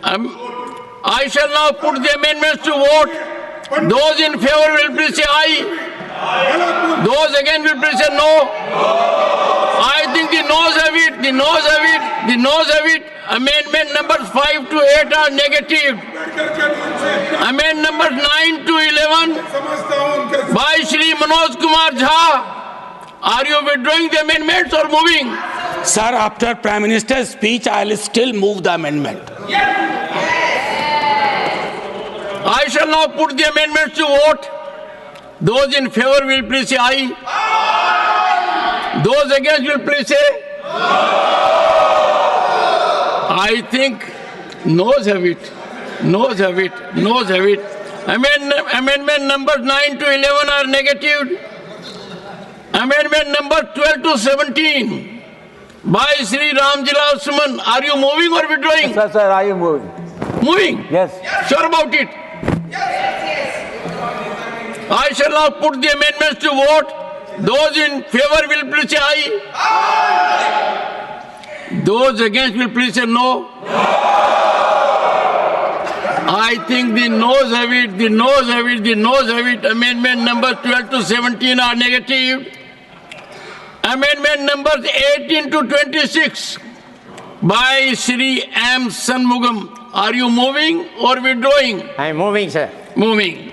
I shall now put the amendments to vote. Those in favor will please say aye. Those against will please say no. I think the noes have it, the noes have it, the noes have it. Amendment numbers 5 to 8 are negative. Amendment numbers 9 to 11 by Shri Manoj Kumar Jha. Are you withdrawing the amendments or moving? Sir, after Prime Minister's speech, I will still move the amendment. I shall now put the amendments to vote. Those in favor will please say aye. Those against will please say. I think noes have it. Noes have it. Noes have it. Amendment numbers 9 to 11 are negative. Amendment number 12 to 17 by Sri Ramjilal Suman. Are you moving or withdrawing? Yes, sir, I am moving. Moving? Yes. Sure about it? I shall now put the amendments to vote. Those in favor will please say aye. Those against will please say no. I think the noes have it, the noes have it, the noes have it. Amendment numbers 12 to 17 are negative. Amendment numbers 18 to 26 by Shri M. Sanmugam. Are you moving or withdrawing? I am moving, sir. Moving.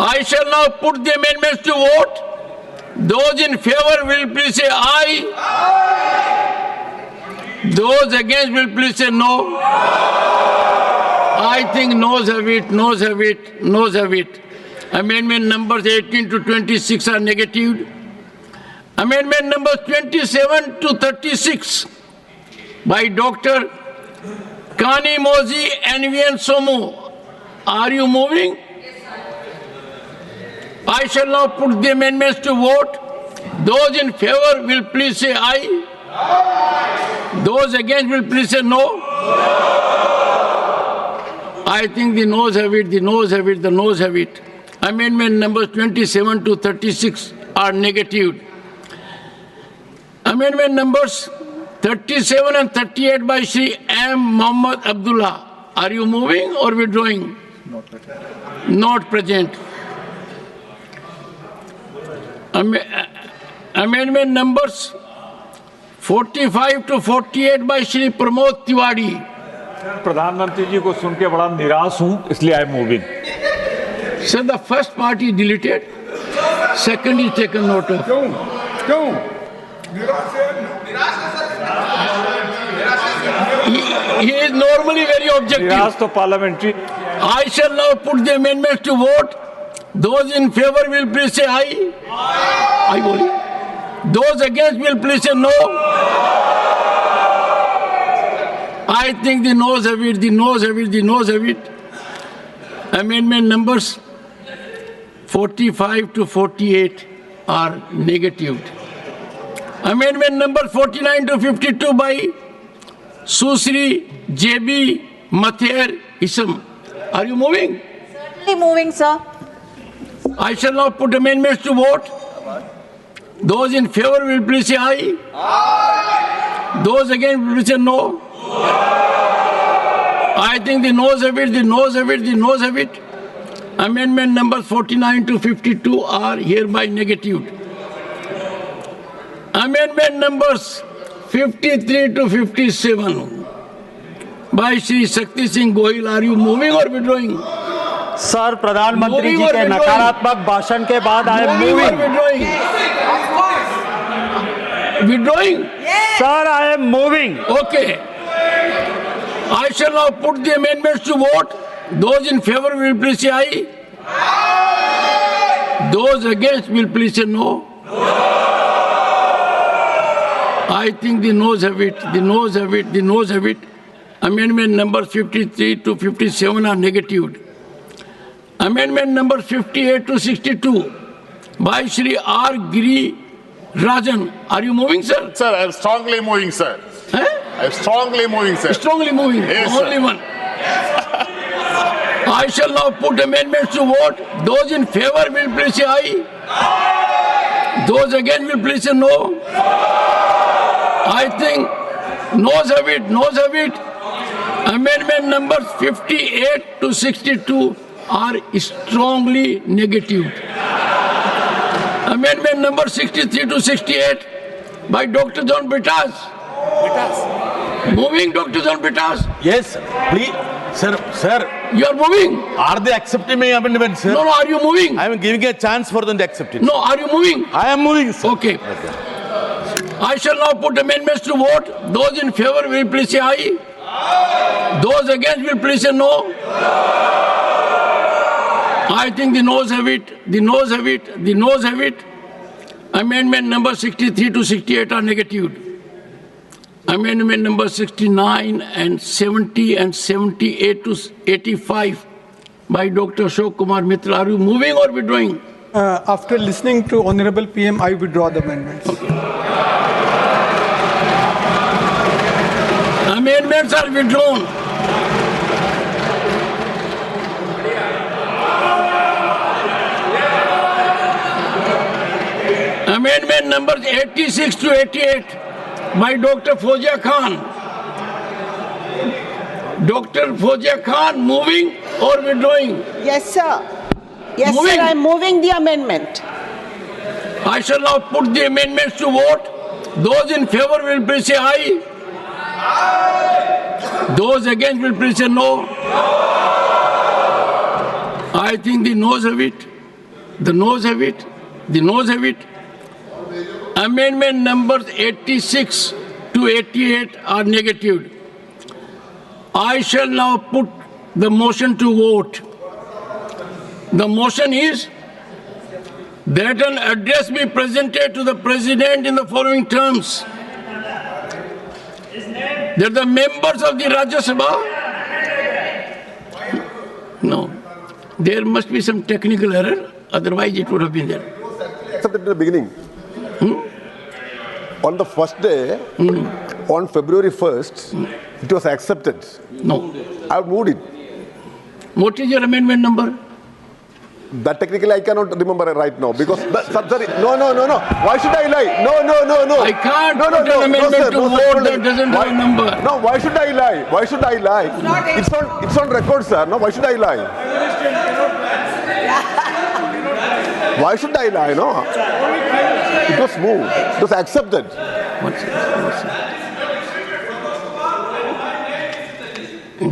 I shall now put the amendments to vote. Those in favor will please say aye. Those against will please say no. I think noes have it, noes have it, noes have it. Amendment numbers 18 to 26 are negative. Amendment numbers 27 to 36 by Dr. Kani Mozi and NVN Somu. Are you moving? I shall now put the amendments to vote. Those in favor will please say aye. Those against will please say no. I think the noes have it, the noes have it, the noes have it. Amendment numbers 27 to 36 are negative. Amendment numbers 37 and 38 by Shri M. Muhammad Abdullah. Are you moving or withdrawing? Not present. Amendment numbers 45 to 48 by Shri Pramod Tiwari. प्रधानमंत्री जी को सुन के बड़ा निराश हूं, इसलिए I am moving. So the first part is deleted, second is taken note of. क्यों? He is normally very objective. निराश तो parliamentary. I shall now put the amendments to vote. Those in favor will please say aye. Aye boli. Those against will please say no. I think the noes have it, the noes have it, the noes have it. Amendment numbers 45 to 48 are negative. Amendment number 49 to 52 by Susri J.B. Mather Isam. Are you moving? Certainly moving, sir. I shall now put amendments to vote. Those in favor will please say aye. Those against will please say no. I think the noes have it, the noes have it, the noes have it. Amendment numbers 49 to 52 are hereby negative. Amendment numbers 53 to 57 by Shri Shakti Singh Gohil. Are you moving or withdrawing? Sir, प्रधानमंत्री जी के नकारात्मक भाषण के बाद I am moving. Withdrawing? Sir, I am moving. Okay. I shall now put the amendments to vote. Those in favor will please say aye. Those against will please say no. I think the noes have it, the noes have it, the noes have it. Amendment numbers 53 to 57 are negative. Amendment numbers 58 to 62 by Shri R. Giri Rajan. Are you moving, sir? Sir, I am strongly moving, sir. Huh? I am strongly moving, sir. Strongly moving. Yes, Only sir. one. I shall now put amendments to vote. Those in favor will please say aye. Those against will please say no. I think noes have it, noes have it. Amendment numbers 58 to 62 are strongly negative. Amendment number 63 to 68 by Dr. John Britas. Moving, Dr. John Britas. Yes, please. Sir, You are moving. are they accepting my amendment, sir? No, are you moving? I am giving a chance for them to accept it. No, are you moving? I am moving, sir. Okay. I shall now put amendments to vote. Those in favor will please say aye. Those against will please say no. I think the noes have it. The noes have it. The noes have it. Amendment number 63 to 68 are negative. Amendment number 69 and 70 and 78 to 85 by Dr. Ashok Kumar Mitra. Are you moving or withdrawing? After listening to Honorable PM, I withdraw the amendments. Amendments are withdrawn. Amendment numbers 86 to 88 by Dr. Fozia Khan. Dr. Fozia Khan, moving or withdrawing? Yes, sir. Yes, Moving. sir, I'm moving the amendment. I shall now put the amendments to vote. Those in favor will please say aye. Those against will please say no. I think the noes have it. The noes have it. The noes have it. Amendment numbers 86 to 88 are negative. I shall now put the motion to vote. The motion is that an address be presented to the President in the following terms. That the members of the Rajya Sabha, no, there must be some technical error, otherwise it would have been there. Accepted in the beginning. On the first day, on February 1st, it was accepted. No. I moved it. What is your amendment number? That technically I cannot remember right now because sorry. No. Why should I lie? No. I can't No, put an amendment sir, to sir, vote that doesn't have a number. No, why should I lie? Why should I lie? It's on record, sir. No, why should I lie? Why should I lie? No. It was moved. It was accepted. What's it?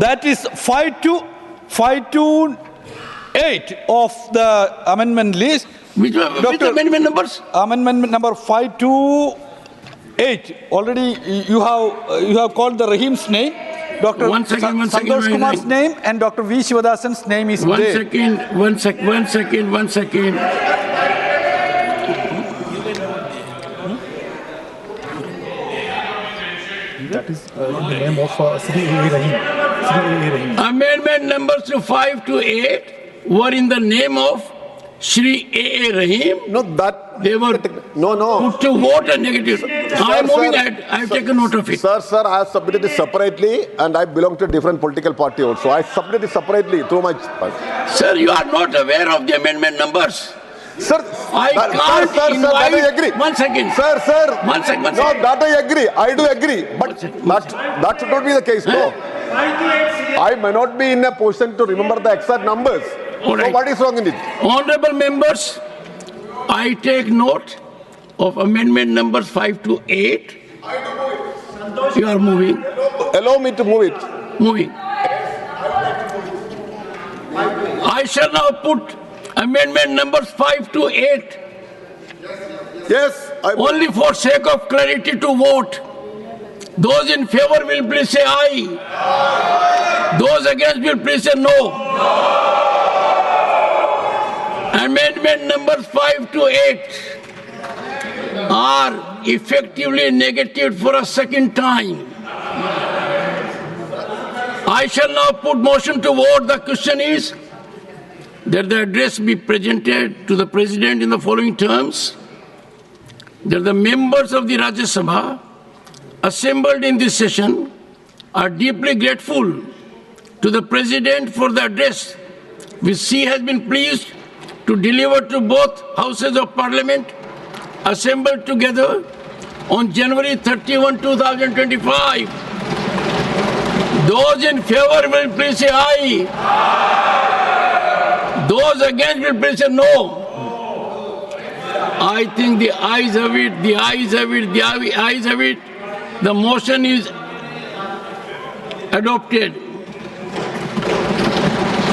That is 5 to 8 of the amendment list. Which amendment numbers? Amendment number 5 to 8. Already you have called the Rahim's name. Dr. One second, Santosh Kumar's name and Dr. V. Shivadasan's name is One there. second. That is in the name of Sri A. Rahim. Amendment numbers 5 to 8 were in the name of Shri A. Rahim. No, that They were no. put to vote a negative. I am moving ahead. I have taken note of it. Sir, I have submitted it separately and I belong to a different political party also. I submitted it separately through my... Sir, you are not aware of the amendment numbers. Sir, I can't that invite... I agree. One second. Sir. One second. No, that I agree. I do agree. But that should not be the case, no. I may not be in a position to remember the exact numbers. All right. So what is wrong in it? Honorable members, I take note of amendment numbers 5 to 8. You are moving. Allow me to move it. Moving. I shall now put amendment numbers 5 to 8. Yes, Only for sake of clarity to vote. Those in favor will please say aye. Those against will please say no. Amendment numbers 5 to 8 are effectively negated for a second time. I shall now put motion to vote. The question is that the address be presented to the President in the following terms. That the members of the Rajya Sabha assembled in this session are deeply grateful to the President for the address which she has been pleased to deliver to both houses of Parliament assembled together on January 31, 2025. Those in favor will please say aye. Those against will please say no. I think the ayes have it, the ayes have it, the ayes have it. The motion is adopted.